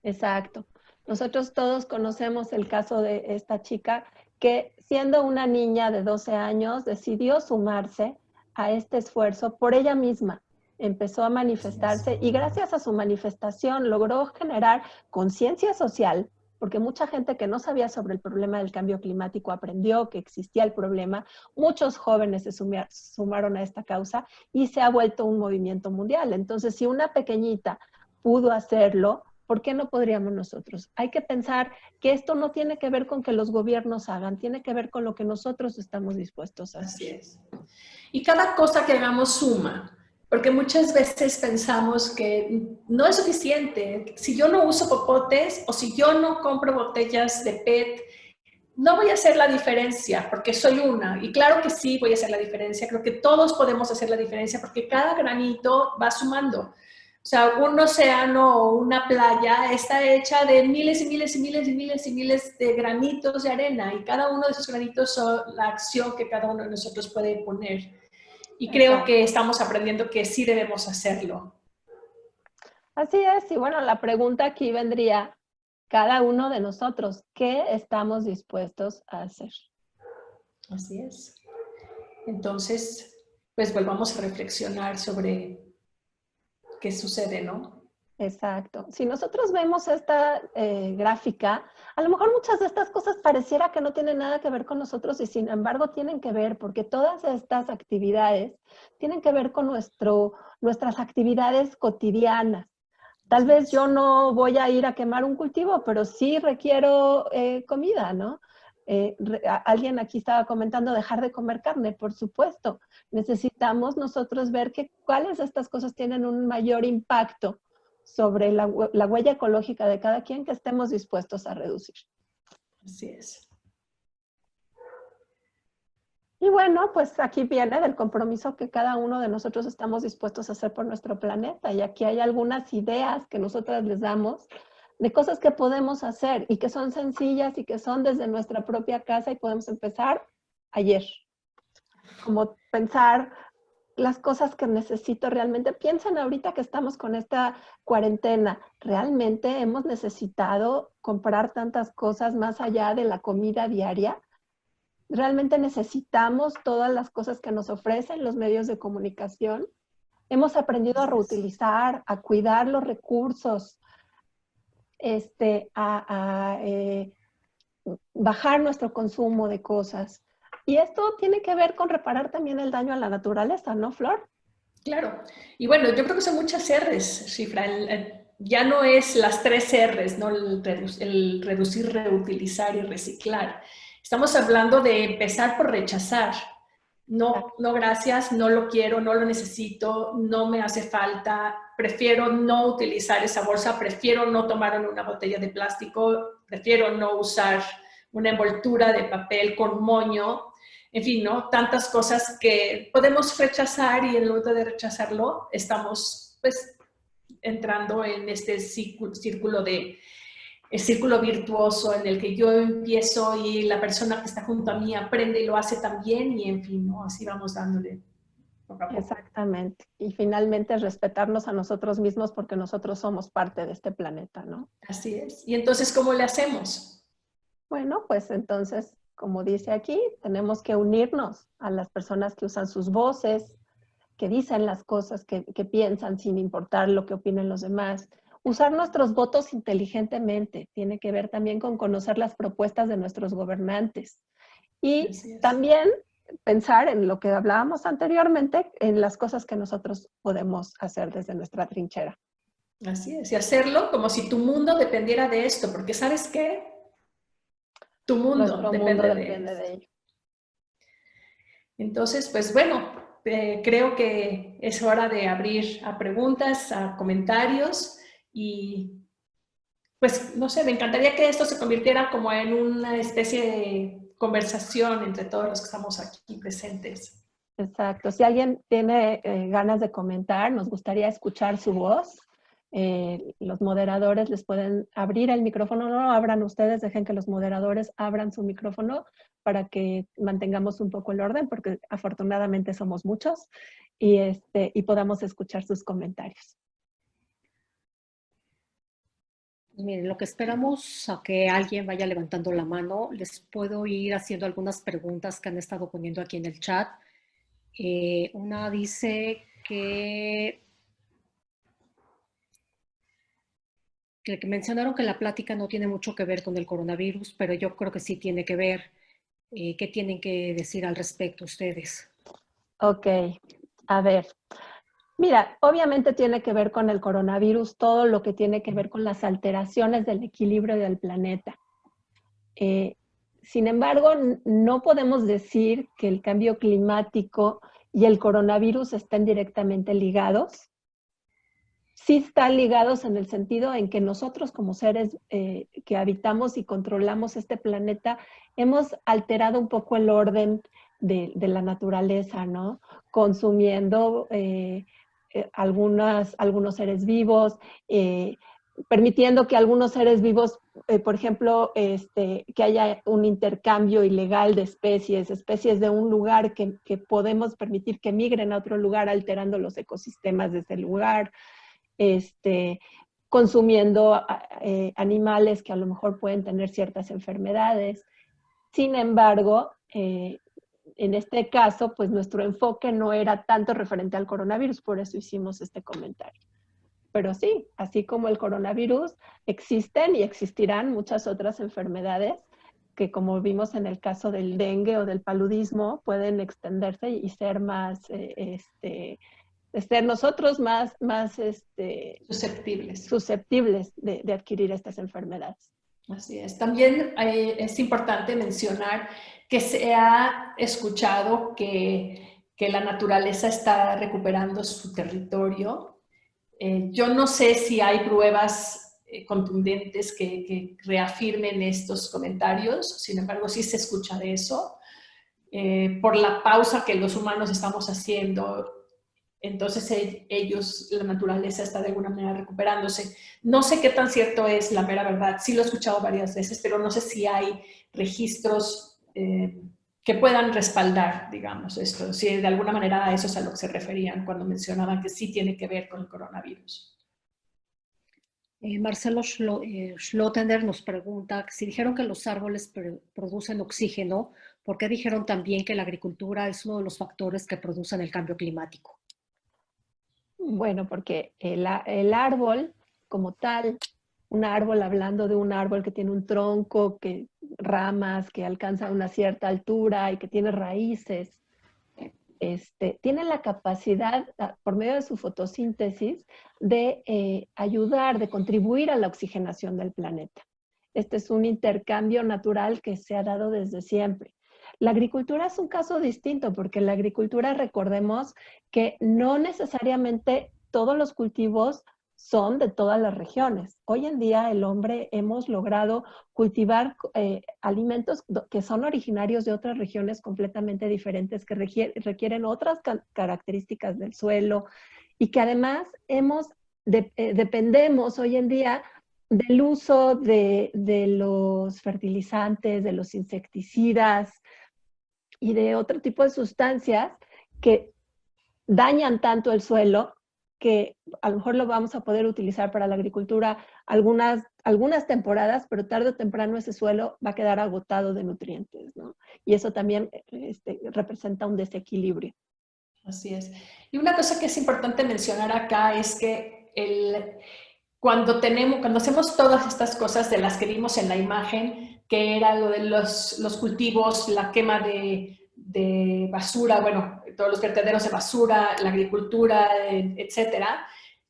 Exacto. Nosotros todos conocemos el caso de esta chica que, siendo una niña de 12 años, decidió sumarse a este esfuerzo por ella misma. Empezó a manifestarse y gracias a su manifestación logró generar conciencia social, porque mucha gente que no sabía sobre el problema del cambio climático aprendió que existía el problema. Muchos jóvenes se sumaron a esta causa y se ha vuelto un movimiento mundial. Entonces, si una pequeñita pudo hacerlo, ¿por qué no podríamos nosotros? Hay que pensar que esto no tiene que ver con que los gobiernos hagan, tiene que ver con lo que nosotros estamos dispuestos a hacer. Así es. Y cada cosa que hagamos suma. Porque muchas veces pensamos que no es suficiente. Si yo no uso popotes o si yo no compro botellas de PET, no voy a hacer la diferencia porque soy una. Y claro que sí voy a hacer la diferencia. Creo que todos podemos hacer la diferencia porque cada granito va sumando. O sea, un océano o una playa está hecha de miles y miles y miles y miles y miles de granitos de arena y cada uno de esos granitos son la acción que cada uno de nosotros puede poner. Y creo que estamos aprendiendo que sí debemos hacerlo. Así es, y bueno, la pregunta aquí vendría, cada uno de nosotros, ¿qué estamos dispuestos a hacer? Así es. Entonces, pues volvamos a reflexionar sobre qué sucede, ¿no? Exacto. Si nosotros vemos esta gráfica, a lo mejor muchas de estas cosas pareciera que no tienen nada que ver con nosotros y sin embargo tienen que ver, porque todas estas actividades tienen que ver con nuestras actividades cotidianas. Tal vez yo no voy a ir a quemar un cultivo, pero sí requiero comida, ¿no? Alguien aquí estaba comentando dejar de comer carne, por supuesto. Necesitamos nosotros ver cuáles de estas cosas tienen un mayor impacto sobre la huella ecológica de cada quien que estemos dispuestos a reducir. Así es. Y bueno, pues aquí viene del compromiso que cada uno de nosotros estamos dispuestos a hacer por nuestro planeta. Y aquí hay algunas ideas que nosotras les damos de cosas que podemos hacer y que son sencillas y que son desde nuestra propia casa y podemos empezar ayer. Como pensar las cosas que necesito realmente. Piensen ahorita que estamos con esta cuarentena. ¿Realmente hemos necesitado comprar tantas cosas más allá de la comida diaria? ¿Realmente necesitamos todas las cosas que nos ofrecen los medios de comunicación? Hemos aprendido a reutilizar, a cuidar los recursos, bajar nuestro consumo de cosas. Y esto tiene que ver con reparar también el daño a la naturaleza, ¿no, Flor? Claro. Y bueno, yo creo que son muchas R's, Shifra. Ya no es las 3 R's, ¿no? El reducir, reutilizar y reciclar. Estamos hablando de empezar por rechazar. No, no gracias, no lo quiero, no lo necesito, no me hace falta, prefiero no utilizar esa bolsa, prefiero no tomar en una botella de plástico, prefiero no usar una envoltura de papel con moño, en fin, ¿no? Tantas cosas que podemos rechazar y en el momento de rechazarlo estamos pues entrando en este círculo virtuoso en el que yo empiezo y la persona que está junto a mí aprende y lo hace también y en fin, ¿no? Así vamos dándole poco a poco. Exactamente. Y finalmente respetarnos a nosotros mismos porque nosotros somos parte de este planeta, ¿no? Así es. Y entonces, ¿cómo le hacemos? Bueno, pues entonces, como dice aquí, tenemos que unirnos a las personas que usan sus voces, que dicen las cosas que piensan sin importar lo que opinen los demás. Usar nuestros votos inteligentemente tiene que ver también con conocer las propuestas de nuestros gobernantes. Y también pensar en lo que hablábamos anteriormente, en las cosas que nosotros podemos hacer desde nuestra trinchera. Así es, y hacerlo como si tu mundo dependiera de esto, porque ¿sabes qué? Tu mundo Nuestro mundo depende de depende esto. de ello. Entonces, pues bueno, creo que es hora de abrir a preguntas, a comentarios y pues no sé, me encantaría que esto se convirtiera como en una especie de conversación entre todos los que estamos aquí presentes. Exacto. Si alguien tiene ganas de comentar, nos gustaría escuchar su voz. Los moderadores les pueden abrir el micrófono, no lo abran ustedes, dejen que los moderadores abran su micrófono para que mantengamos un poco el orden, porque afortunadamente somos muchos y podamos escuchar sus comentarios. Miren, lo que esperamos a que alguien vaya levantando la mano, les puedo ir haciendo algunas preguntas que han estado poniendo aquí en el chat. Una dice que mencionaron que la plática no tiene mucho que ver con el coronavirus, pero yo creo que sí tiene que ver. ¿Qué tienen que decir al respecto ustedes? Ok, a ver. Mira, obviamente tiene que ver con el coronavirus, todo lo que tiene que ver con las alteraciones del equilibrio del planeta. Sin embargo, no podemos decir que el cambio climático y el coronavirus estén directamente ligados. Sí están ligados en el sentido en que nosotros como seres que habitamos y controlamos este planeta hemos alterado un poco el orden de la naturaleza, ¿no? Consumiendo algunos seres vivos, permitiendo que algunos seres vivos, por ejemplo, que haya un intercambio ilegal de especies de un lugar que podemos permitir que migren a otro lugar alterando los ecosistemas de ese lugar. Consumiendo animales que a lo mejor pueden tener ciertas enfermedades. Sin embargo, en este caso, pues nuestro enfoque no era tanto referente al coronavirus, por eso hicimos este comentario. Pero sí, así como el coronavirus, existen y existirán muchas otras enfermedades que, como vimos en el caso del dengue o del paludismo, pueden extenderse y ser más ser nosotros más susceptibles de adquirir estas enfermedades. Así es. También es importante mencionar que se ha escuchado que la naturaleza está recuperando su territorio. Yo no sé si hay pruebas contundentes que reafirmen estos comentarios, sin embargo sí se escucha de eso. Por la pausa que los humanos estamos haciendo, entonces ellos, la naturaleza está de alguna manera recuperándose. No sé qué tan cierto es la mera verdad, sí lo he escuchado varias veces, pero no sé si hay registros que puedan respaldar, digamos, esto, si de alguna manera a eso es a lo que se referían cuando mencionaban que sí tiene que ver con el coronavirus. Marcelo Schlottender nos pregunta, si dijeron que los árboles producen oxígeno, ¿por qué dijeron también que la agricultura es uno de los factores que producen el cambio climático? Bueno, porque el árbol como tal, un árbol, hablando de un árbol que tiene un tronco, ramas que alcanzan una cierta altura y que tiene raíces, tiene la capacidad, por medio de su fotosíntesis, de ayudar, de contribuir a la oxigenación del planeta. Este es un intercambio natural que se ha dado desde siempre. La agricultura es un caso distinto porque la agricultura, recordemos que no necesariamente todos los cultivos son de todas las regiones. Hoy en día el hombre hemos logrado cultivar alimentos que son originarios de otras regiones completamente diferentes, que requieren otras características del suelo y que además dependemos hoy en día del uso de los fertilizantes, de los insecticidas y de otro tipo de sustancias que dañan tanto el suelo que a lo mejor lo vamos a poder utilizar para la agricultura algunas temporadas, pero tarde o temprano ese suelo va a quedar agotado de nutrientes, ¿no? Y eso también representa un desequilibrio. Así es. Y una cosa que es importante mencionar acá es que cuando hacemos todas estas cosas de las que vimos en la imagen, que era lo de los cultivos, la quema de basura, bueno, todos los vertederos de basura, la agricultura, etcétera,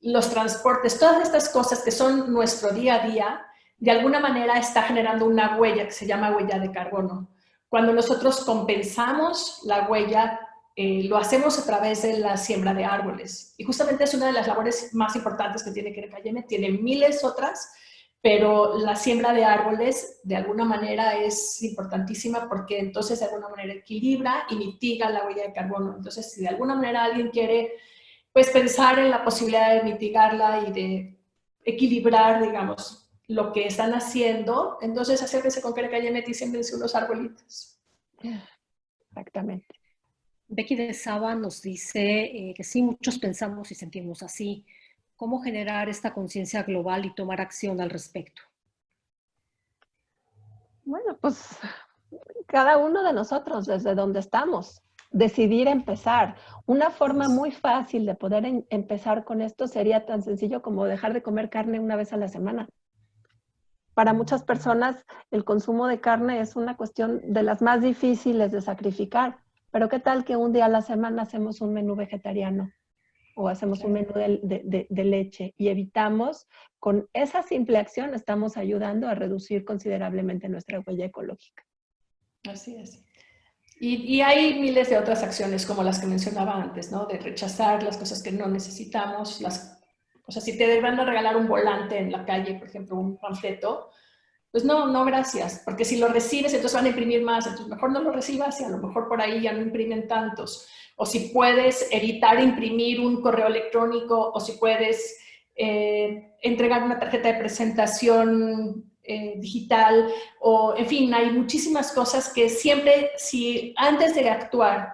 los transportes, todas estas cosas que son nuestro día a día, de alguna manera está generando una huella que se llama huella de carbono. Cuando nosotros compensamos la huella, lo hacemos a través de la siembra de árboles. Y justamente es una de las labores más importantes que tiene Keren Kayemet. Tiene miles otras, pero la siembra de árboles de alguna manera es importantísima porque entonces de alguna manera equilibra y mitiga la huella de carbono. Entonces, si de alguna manera alguien quiere pues pensar en la posibilidad de mitigarla y de equilibrar, digamos, lo que están haciendo, entonces acérquense con Keren Kayemet y siémbrense unos arbolitos. Exactamente. Becky de Saba nos dice que sí, muchos pensamos y sentimos así. ¿Cómo generar esta conciencia global y tomar acción al respecto? Bueno, pues cada uno de nosotros, desde donde estamos, decidir empezar. Una forma muy fácil de poder empezar con esto sería tan sencillo como dejar de comer carne una vez a la semana. Para muchas personas, el consumo de carne es una cuestión de las más difíciles de sacrificar. Pero ¿qué tal que un día a la semana hacemos un menú vegetariano o hacemos un menú de leche y evitamos, con esa simple acción estamos ayudando a reducir considerablemente nuestra huella ecológica? Así es. Y hay miles de otras acciones como las que mencionaba antes, ¿no? De rechazar las cosas que no necesitamos. O sea, si te van a regalar un volante en la calle, por ejemplo, un panfleto, pues no, gracias, porque si lo recibes, entonces van a imprimir más, entonces mejor no lo recibas y a lo mejor por ahí ya no imprimen tantos. O si puedes evitar imprimir un correo electrónico, o si puedes entregar una tarjeta de presentación digital, o en fin, hay muchísimas cosas que siempre, si antes de actuar,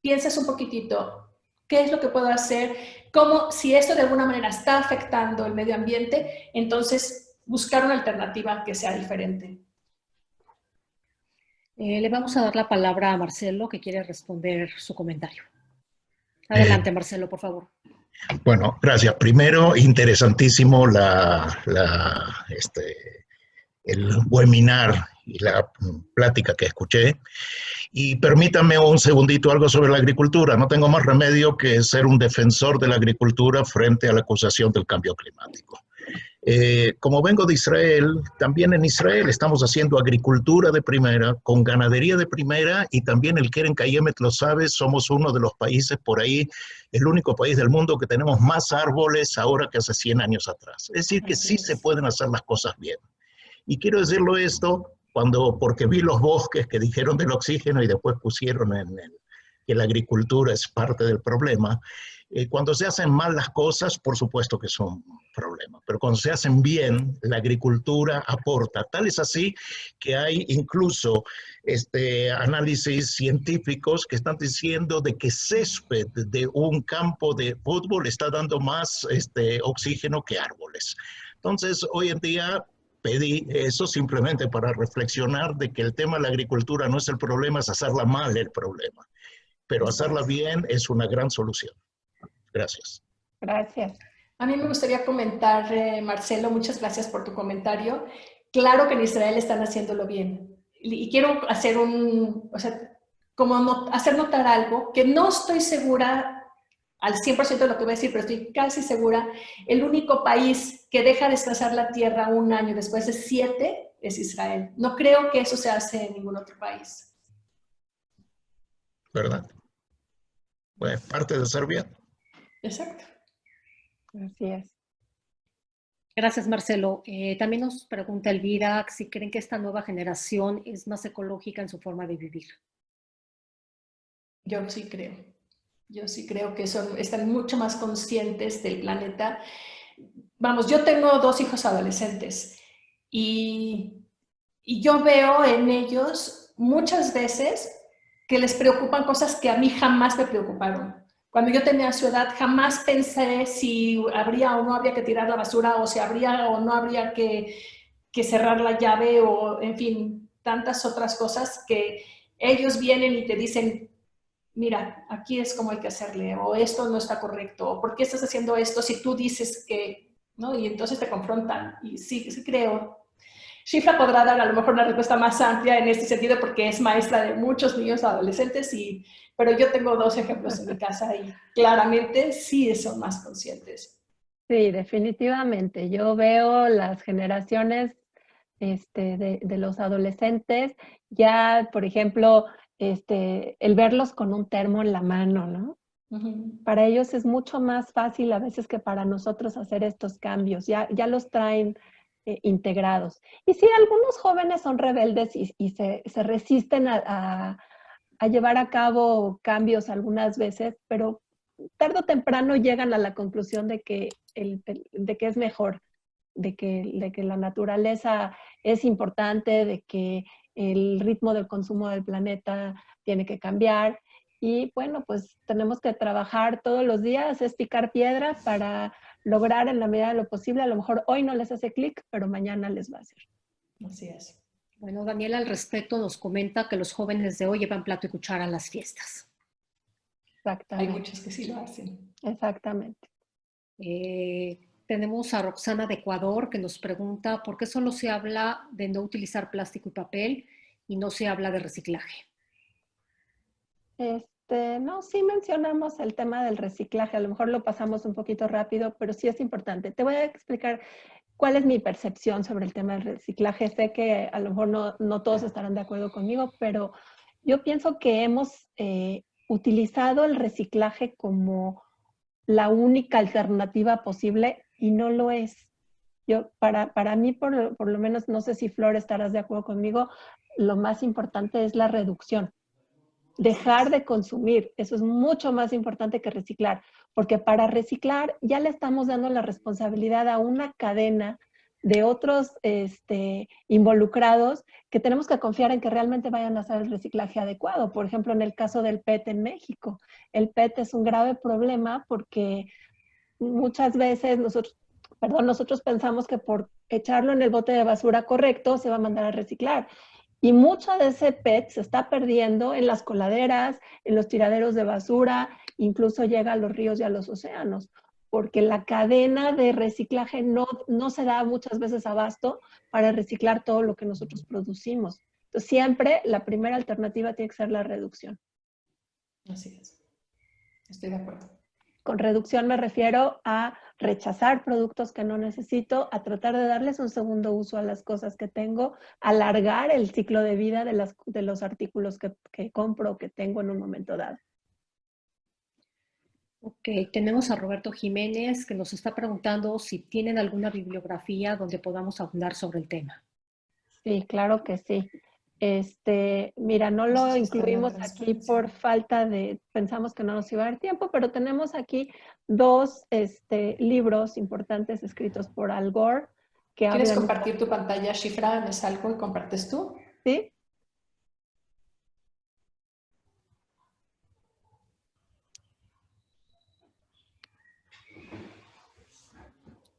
piensas un poquitito, ¿qué es lo que puedo hacer? ¿Cómo, si esto de alguna manera está afectando el medio ambiente, entonces buscar una alternativa que sea diferente? Le vamos a dar la palabra a Marcelo, que quiere responder su comentario. Adelante, Marcelo, por favor. Bueno, gracias. Primero, interesantísimo el webinar y la plática que escuché. Y permítame un segundito algo sobre la agricultura. No tengo más remedio que ser un defensor de la agricultura frente a la acusación del cambio climático. Como vengo de Israel, también en Israel estamos haciendo agricultura de primera, con ganadería de primera, y también el Keren Kayemet lo sabe, somos uno de los países por ahí, el único país del mundo que tenemos más árboles ahora que hace 100 años atrás. Es decir, que sí se pueden hacer las cosas bien. Y quiero decirlo esto porque vi los bosques que dijeron del oxígeno y después pusieron que la agricultura es parte del problema. Cuando se hacen mal las cosas, por supuesto que son problemas, pero cuando se hacen bien, la agricultura aporta. Tal es así que hay incluso análisis científicos que están diciendo de que césped de un campo de fútbol está dando más oxígeno que árboles. Entonces, hoy en día pedí eso simplemente para reflexionar de que el tema de la agricultura no es el problema, es hacerla mal el problema. Pero hacerla bien es una gran solución. Gracias. Gracias. A mí me gustaría comentar, Marcelo, muchas gracias por tu comentario. Claro que en Israel están haciéndolo bien. Y quiero hacer hacer notar algo que no estoy segura al 100% de lo que voy a decir, pero estoy casi segura. El único país que deja descansar la tierra un año después de 7 es Israel. No creo que eso se hace en ningún otro país. ¿Verdad? Pues parte de Serbia. Exacto. Así es. Gracias, Marcelo. También nos pregunta Elvira si creen que esta nueva generación es más ecológica en su forma de vivir. Yo sí creo. Yo sí creo que están mucho más conscientes del planeta. Vamos, yo tengo 2 hijos adolescentes y yo veo en ellos muchas veces que les preocupan cosas que a mí jamás me preocuparon. Cuando yo tenía su edad, jamás pensé si habría o no habría que tirar la basura, o si habría o no habría que cerrar la llave, o en fin, tantas otras cosas que ellos vienen y te dicen, mira, aquí es como hay que hacerle, o esto no está correcto, o ¿por qué estás haciendo esto si tú dices que, ¿no? Y entonces te confrontan, y sí creo. Shifra podrá dar a lo mejor una respuesta más amplia en este sentido porque es maestra de muchos niños adolescentes, pero yo tengo 2 ejemplos en mi casa y claramente sí son más conscientes. Sí, definitivamente. Yo veo las generaciones de los adolescentes, ya, por ejemplo, el verlos con un termo en la mano, ¿no? Para ellos es mucho más fácil a veces que para nosotros hacer estos cambios, ya los traen integrados. Y sí, algunos jóvenes son rebeldes y se resisten a llevar a cabo cambios algunas veces, pero tarde o temprano llegan a la conclusión de que es mejor, de que la naturaleza es importante, de que el ritmo del consumo del planeta tiene que cambiar. Y bueno, pues tenemos que trabajar todos los días, es picar piedra para lograr en la medida de lo posible. A lo mejor hoy no les hace clic, pero mañana les va a hacer. Así es. Bueno, Daniela al respecto nos comenta que los jóvenes de hoy llevan plato y cuchara a las fiestas. Exactamente. Hay muchos que sí lo hacen. Exactamente. Tenemos a Roxana de Ecuador que nos pregunta por qué solo se habla de no utilizar plástico y papel y no se habla de reciclaje. No, sí mencionamos el tema del reciclaje, a lo mejor lo pasamos un poquito rápido, pero sí es importante. Te voy a explicar cuál es mi percepción sobre el tema del reciclaje. Sé que a lo mejor no todos estarán de acuerdo conmigo, pero yo pienso que hemos utilizado el reciclaje como la única alternativa posible y no lo es. Para mí, por lo menos, no sé si Flor estarás de acuerdo conmigo, lo más importante es la reducción. Dejar de consumir, eso es mucho más importante que reciclar, porque para reciclar ya le estamos dando la responsabilidad a una cadena de otros involucrados que tenemos que confiar en que realmente vayan a hacer el reciclaje adecuado. Por ejemplo, en el caso del PET en México, el PET es un grave problema porque muchas veces nosotros pensamos que por echarlo en el bote de basura correcto se va a mandar a reciclar. Y mucho de ese PET se está perdiendo en las coladeras, en los tiraderos de basura, incluso llega a los ríos y a los océanos, porque la cadena de reciclaje no se da muchas veces abasto para reciclar todo lo que nosotros producimos. Entonces, siempre la primera alternativa tiene que ser la reducción. Así es. Estoy de acuerdo. Con reducción me refiero a rechazar productos que no necesito, a tratar de darles un segundo uso a las cosas que tengo, alargar el ciclo de vida de los artículos que compro o que tengo en un momento dado. Ok, tenemos a Roberto Jiménez que nos está preguntando si tienen alguna bibliografía donde podamos ahondar sobre el tema. Sí, claro que sí. Mira, no lo incluimos aquí por falta de, pensamos que no nos iba a dar tiempo, pero tenemos aquí dos libros importantes escritos por Al Gore que ¿Quieres hablan... compartir tu pantalla, Shifra? ¿Me salgo y compartes tú? Sí.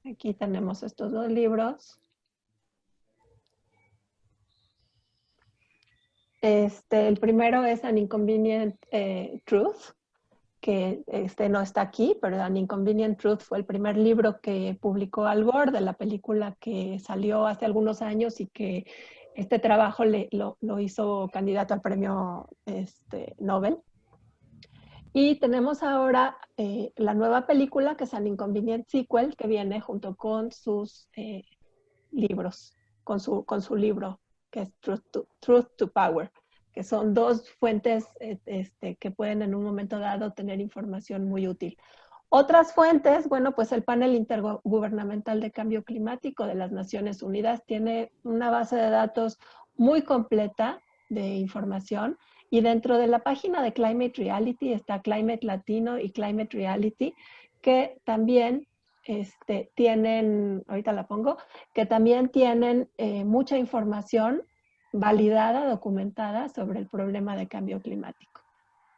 Aquí tenemos estos dos libros. El primero es An Inconvenient Truth, que no está aquí, pero An Inconvenient Truth fue el primer libro que publicó Al Gore de la película que salió hace algunos años y que este trabajo lo hizo candidato al premio Nobel. Y tenemos ahora la nueva película, que es An Inconvenient Sequel, que viene junto con sus libros, con su libro, que es Truth to Power, que son dos fuentes que pueden en un momento dado tener información muy útil. Otras fuentes, bueno, pues el Panel Intergubernamental de Cambio Climático de las Naciones Unidas tiene una base de datos muy completa de información, y dentro de la página de Climate Reality está Climate Latino y Climate Reality, que también tienen, ahorita la pongo, que también tienen mucha información validada, documentada sobre el problema de cambio climático.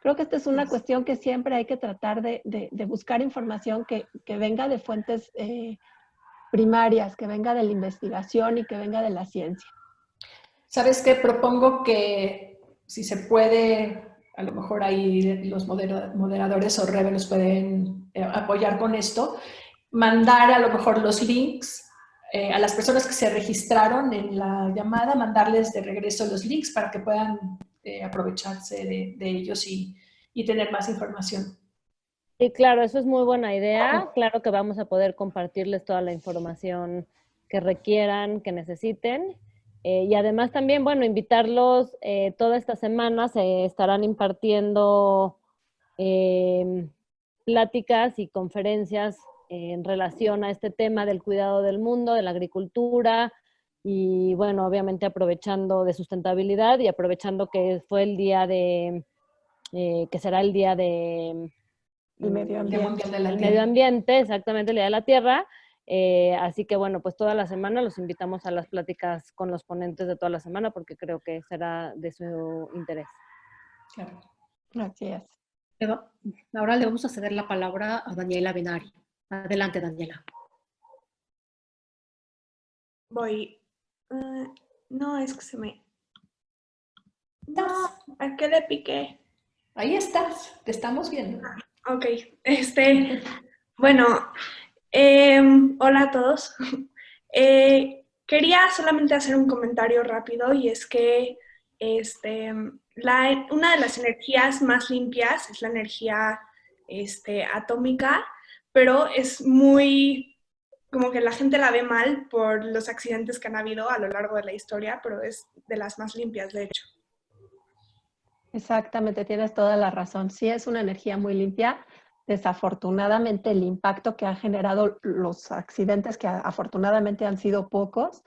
Creo que esta es una cuestión que siempre hay que tratar de buscar información que venga de fuentes primarias, que venga de la investigación y que venga de la ciencia. ¿Sabes qué? Propongo que si se puede, a lo mejor ahí los moderadores o Rebe nos pueden apoyar con esto, mandar a lo mejor los links a las personas que se registraron en la llamada, mandarles de regreso los links para que puedan aprovecharse de ellos y tener más información. Sí, claro, eso es muy buena idea. Claro que vamos a poder compartirles toda la información que requieran, que necesiten. Y además también, bueno, invitarlos, toda esta semana se estarán impartiendo eh, pláticas y conferencias en relación a este tema del cuidado del mundo, de la agricultura y bueno, obviamente aprovechando de sustentabilidad y aprovechando que fue el día que será el día de El medio Día ambiente. Mundial de la el Tierra. medio ambiente, exactamente el Día de la Tierra. Así que bueno, pues toda la semana los invitamos a las pláticas con los ponentes de toda la semana porque creo que será de su interés. Claro. Así es. Ahora le vamos a ceder la palabra a Daniela Benari. Adelante, Daniela. Voy. No, es que se me... No, ¿Estás? ¿a qué le piqué? Ahí estás, te estamos viendo. Ok, bueno, hola a todos. Quería solamente hacer un comentario rápido y es que una de las energías más limpias es la energía atómica, pero es muy, como que la gente la ve mal por los accidentes que han habido a lo largo de la historia, pero es de las más limpias, de hecho. Exactamente, tienes toda la razón. Sí es una energía muy limpia. Desafortunadamente, el impacto que ha generado los accidentes, que afortunadamente han sido pocos,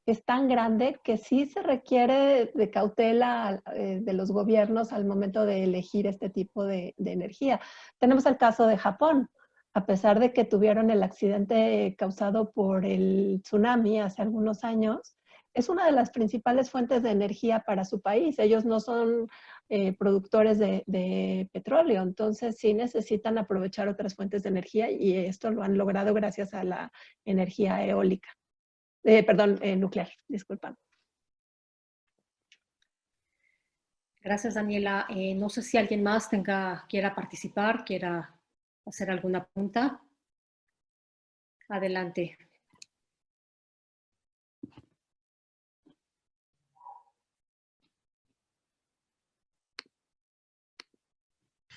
es tan grande que sí se requiere de cautela de los gobiernos al momento de elegir este tipo de energía. Tenemos el caso de Japón. A pesar de que tuvieron el accidente causado por el tsunami hace algunos años, es una de las principales fuentes de energía para su país. Ellos no son productores de petróleo, entonces sí necesitan aprovechar otras fuentes de energía y esto lo han logrado gracias a la energía eólica. Nuclear, disculpa. Gracias, Daniela. No sé si alguien más quiera participar, quiera hacer alguna pregunta. Adelante.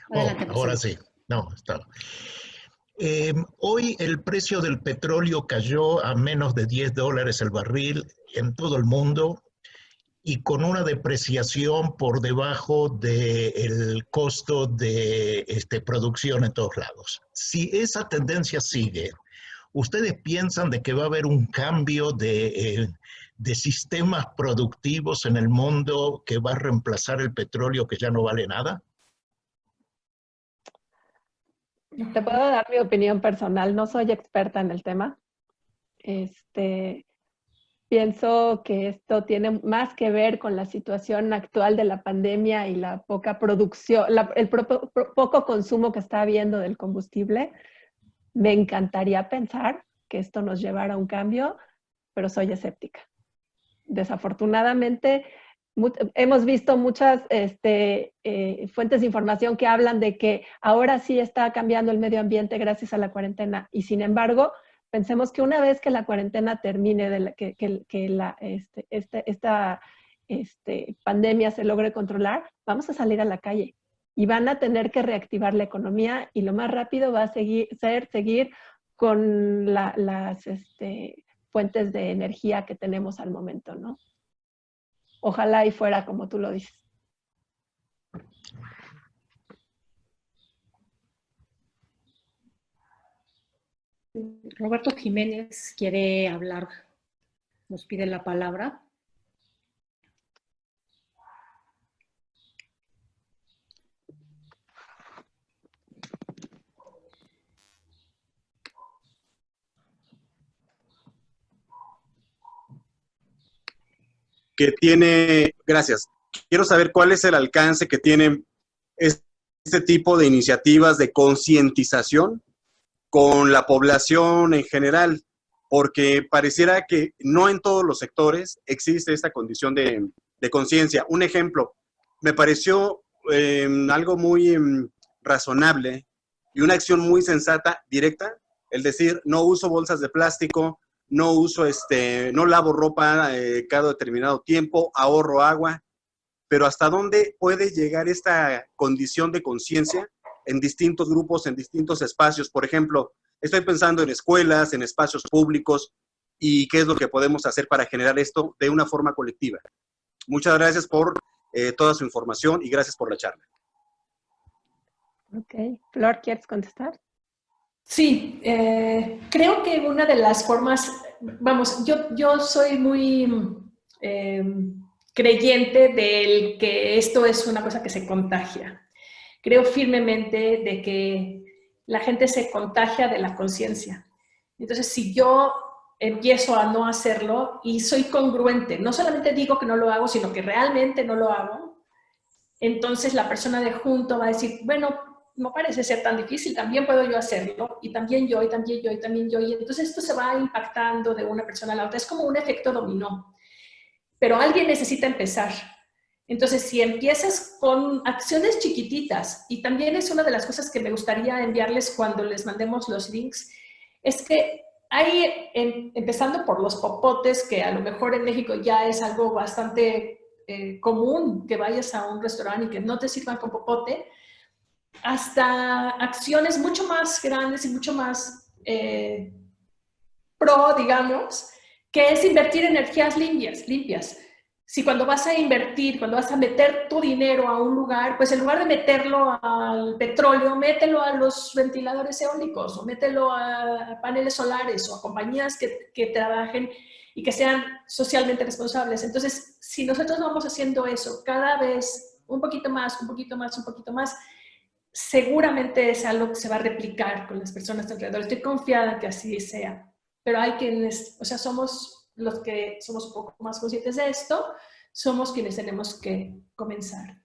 Adelante, ahora sí. No, está. Hoy el precio del petróleo cayó a menos de $10 el barril en todo el mundo y con una depreciación por debajo del costo de producción en todos lados. Si esa tendencia sigue, ¿ustedes piensan de que va a haber un cambio de sistemas productivos en el mundo que va a reemplazar el petróleo que ya no vale nada? Te puedo dar mi opinión personal, no soy experta en el tema. Pienso que esto tiene más que ver con la situación actual de la pandemia y la poca producción, el poco consumo que está habiendo del combustible. Me encantaría pensar que esto nos llevara a un cambio, pero soy escéptica. Desafortunadamente, hemos visto muchas fuentes de información que hablan de que ahora sí está cambiando el medio ambiente gracias a la cuarentena y sin embargo, pensemos que una vez que la cuarentena termine, esta pandemia se logre controlar, vamos a salir a la calle y van a tener que reactivar la economía y lo más rápido va a seguir con las fuentes de energía que tenemos al momento, ¿no? Ojalá y fuera como tú lo dices. Roberto Jiménez quiere hablar, nos pide la palabra. Gracias. Quiero saber cuál es el alcance que tienen este tipo de iniciativas de concientización con la población en general, porque pareciera que no en todos los sectores existe esta condición de conciencia. Un ejemplo, me pareció algo muy razonable y una acción muy sensata, directa, el decir, no uso bolsas de plástico, no uso, no lavo ropa cada determinado tiempo, ahorro agua, pero ¿hasta dónde puede llegar esta condición de conciencia en distintos grupos, en distintos espacios. Por ejemplo, estoy pensando en escuelas, en espacios públicos, y qué es lo que podemos hacer para generar esto de una forma colectiva. Muchas gracias por toda su información y gracias por la charla. Ok. Flor, ¿quieres contestar? Sí, creo que una de las formas, vamos, yo soy muy creyente del que esto es una cosa que se contagia. Creo firmemente de que la gente se contagia de la conciencia. Entonces, si yo empiezo a no hacerlo y soy congruente, no solamente digo que no lo hago, sino que realmente no lo hago, entonces la persona de junto va a decir, bueno, no parece ser tan difícil, también puedo yo hacerlo, y también yo, y también yo, y también yo, y entonces esto se va impactando de una persona a la otra, es como un efecto dominó, pero alguien necesita empezar. Entonces, si empiezas con acciones chiquititas, y también es una de las cosas que me gustaría enviarles cuando les mandemos los links, es que hay, empezando por los popotes, que a lo mejor en México ya es algo bastante común, que vayas a un restaurante y que no te sirvan con popote, hasta acciones mucho más grandes y mucho más pro, digamos, que es invertir energías limpias. Si cuando vas a invertir, cuando vas a meter tu dinero a un lugar, pues en lugar de meterlo al petróleo, mételo a los ventiladores eólicos, o mételo a paneles solares, o a compañías que trabajen y que sean socialmente responsables. Entonces, si nosotros vamos haciendo eso cada vez un poquito más, un poquito más, un poquito más, seguramente es algo que se va a replicar con las personas alrededor. Estoy confiada que así sea. Pero hay quienes, o sea, somos los que somos un poco más conscientes de esto, somos quienes tenemos que comenzar.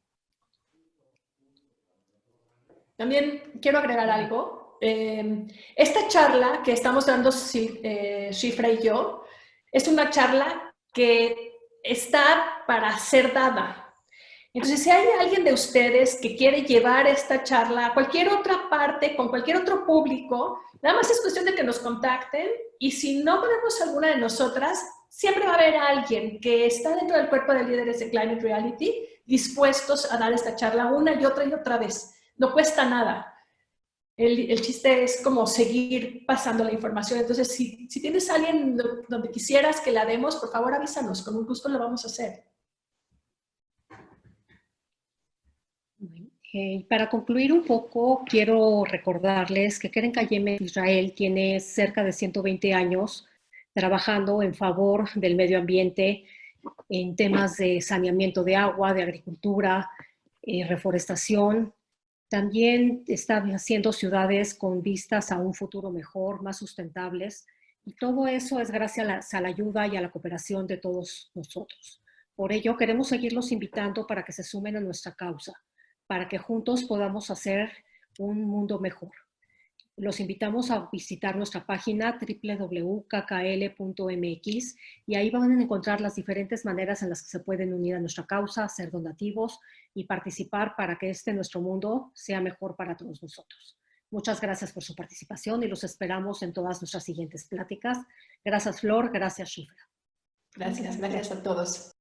También quiero agregar algo. Esta charla que estamos dando Shifra y yo, es una charla que está para ser dada. Entonces, si hay alguien de ustedes que quiere llevar esta charla a cualquier otra parte, con cualquier otro público, nada más es cuestión de que nos contacten, y si no ponemos alguna de nosotras, siempre va a haber alguien que está dentro del cuerpo de líderes de Climate Reality dispuestos a dar esta charla una y otra vez. No cuesta nada. El chiste es como seguir pasando la información. Entonces, si tienes a alguien donde quisieras que la demos, por favor avísanos, con un gusto lo vamos a hacer. Para concluir un poco, quiero recordarles que Keren Kayemet Israel tiene cerca de 120 años trabajando en favor del medio ambiente en temas de saneamiento de agua, de agricultura, reforestación. También está haciendo ciudades con vistas a un futuro mejor, más sustentables, y todo eso es gracias a la ayuda y a la cooperación de todos nosotros. Por ello, queremos seguirlos invitando para que se sumen a nuestra causa, para que juntos podamos hacer un mundo mejor. Los invitamos a visitar nuestra página www.kkl.mx, y ahí van a encontrar las diferentes maneras en las que se pueden unir a nuestra causa, ser donativos y participar para que nuestro mundo sea mejor para todos nosotros. Muchas gracias por su participación y los esperamos en todas nuestras siguientes pláticas. Gracias, Flor. Gracias, Shifra. Gracias a todos.